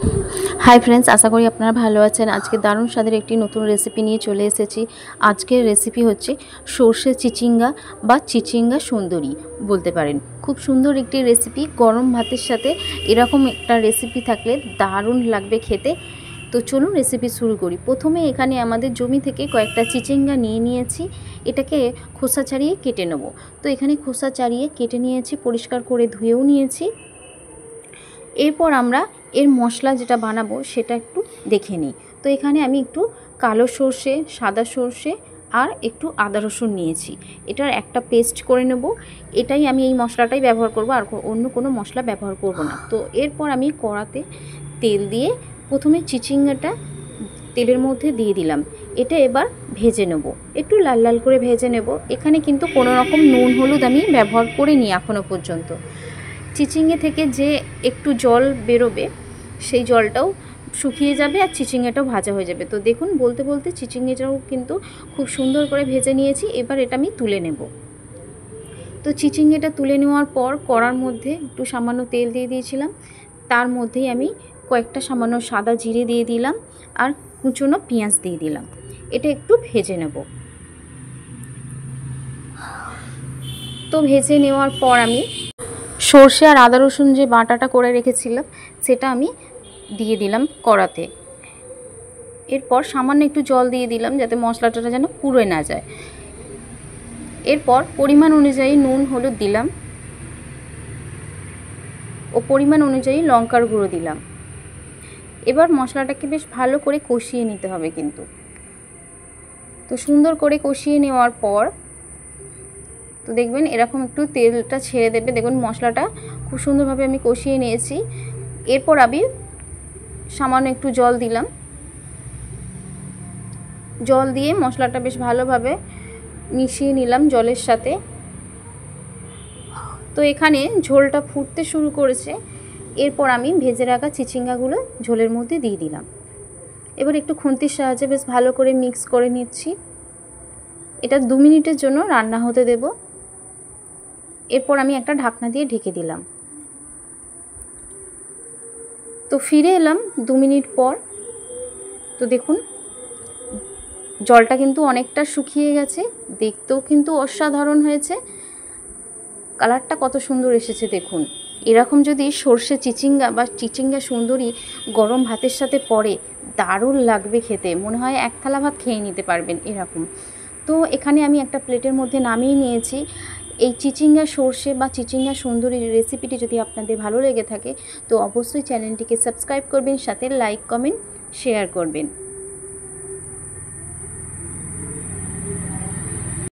Hi friends, आशा करी आपनारा भालो आछेन। आज के दारुण स्वादेर एकटी नतून रेसिपि निये चले एसेछि। आजकेर रेसिपि होच्छे सर्षे चिचिंगा बा चिचिंगा सुंदरी बोलते पारेन। खूब सुंदर एकटी रेसिपि, गरम भातेर साथे एरकम एकटा रेसिपि थाकले दारुण लागबे खेते। तो चलुन रेसिपि शुरू करी। प्रथमे एखाने आमादेर जमी थेके कयेकटा चिचिंगा निये नियेछि, एटाके खोसा छाड़िये केटे नेब। तो एखाने खोसा छाड़िये केटे नियेछि, परिष्कार करे धुएও नियेछि। एरपर आमरा एर मशला जेटा बानाबो सेटा एकटू देखे निई। तो एखाने आमी एकटू कालो सर्षे, सादा सर्षे और एकटू आदा रसुन नियेछि। एटार एकटा पेस्ट करे नेब। एटाई आमी एई मशलाटाई व्यवहार करब, आर अन्य कोनो मशला व्यवहार करब ना। तो एरपर आमी कड़ाते तेल दिए प्रथमे चिचिंगाटा तेलेर मध्य दिए दिलाम। এটা এবার ভেজে নেব, একটু লাল লাল করে ভেজে নেব। এখানে কিন্তু কোনো রকম নুন হলুদ আমি ব্যবহার করিনি এখনো পর্যন্ত। চিচিঙ্গে থেকে যে একটু জল বেরোবে সেই জলটাও শুকিয়ে যাবে আর চিচিঙ্গাটাও ভাজা হয়ে যাবে। তো দেখুন বলতে বলতে চিচিঙ্গাটাও কিন্তু খুব সুন্দর করে ভেজে নিয়েছি। এবার এটা আমি তুলে নেব। তো চিচিঙ্গাটা তুলে নেওয়ার পর কড়ার মধ্যে একটু সামান্য তেল দিয়ে দিয়েছিলাম। তার মধ্যেই আমি কয়েকটা সামান্য সাদা জিরে দিয়ে দিলাম আর কুচনো পেঁয়াজ দিয়ে দিলাম। এটা একটু ভেজে নেব। তো ভেজে নেওয়ার পর আমি সরষে আর আদা রসুন যে বাটাটা করে রেখেছিলাম সেটা আমি দিয়ে দিলাম কড়াতে। এরপর সামান্য একটু জল দিয়ে দিলাম যাতে মশলাটা যেন পুড়ে না যায়। এরপর পরিমাণ অনুযায়ী নুন হলুদ দিলাম ও পরিমাণ অনুযায়ী লঙ্কার গুঁড়ো দিলাম। এবার মশলাটাকে বেশ ভালো করে কষিয়ে নিতে হবে কিন্তু। তো সুন্দর করে কষিয়ে নেওয়ার পর তো দেখবেন এরকম একটু তেলটা ছেড়ে দেবে। দেখুন মশলাটা খুব সুন্দরভাবে আমি কষিয়ে নিয়েছি। এরপর আমি সামান্য একটু জল দিলাম। জল দিয়ে মশলাটা বেশ ভালোভাবে মিশিয়ে নিলাম জলের সাথে। তো এখানে ঝোলটা ফুটতে শুরু করেছে। এরপর আমি ভেজে রাখা চিচিঙ্গাগুলো ঝোলের মধ্যে দিয়ে দিলাম। এবার একটু খুন্তির সাহায্যে বেশ ভালো করে মিক্স করে নিচ্ছি। এটা 2 মিনিটের জন্য রান্না হতে দেব। এরপর আমি একটা ঢাকনা দিয়ে ঢেকে দিলাম। তো ফিরে এলাম 2 মিনিট পর। তো দেখুন জলটা কিন্তু অনেকটা শুকিয়ে গেছে, দেখতেও কিন্তু অসাধারণ হয়েছে। কালারটা কত সুন্দর এসেছে দেখুন। এরকম যদি সর্ষে চিচিঙ্গা বা চিচিঙ্গা সুন্দরী গরম ভাতের সাথে পড়ে দারুণ লাগবে খেতে। মনে হয় এক থালা ভাত খেয়ে নিতে পারবেন এরকম। তো এখানে আমি একটা প্লেটের মধ্যে নামিয়ে নিয়েছি। এই চিচিঙ্গা সর্ষে বা চিচিঙ্গা সুন্দরীর রেসিপিটি যদি আপনাদের ভালো লেগে থাকে তো অবশ্যই চ্যানেলটিকে সাবস্ক্রাইব করবেন, সাথে লাইক কমেন্ট শেয়ার করবেন।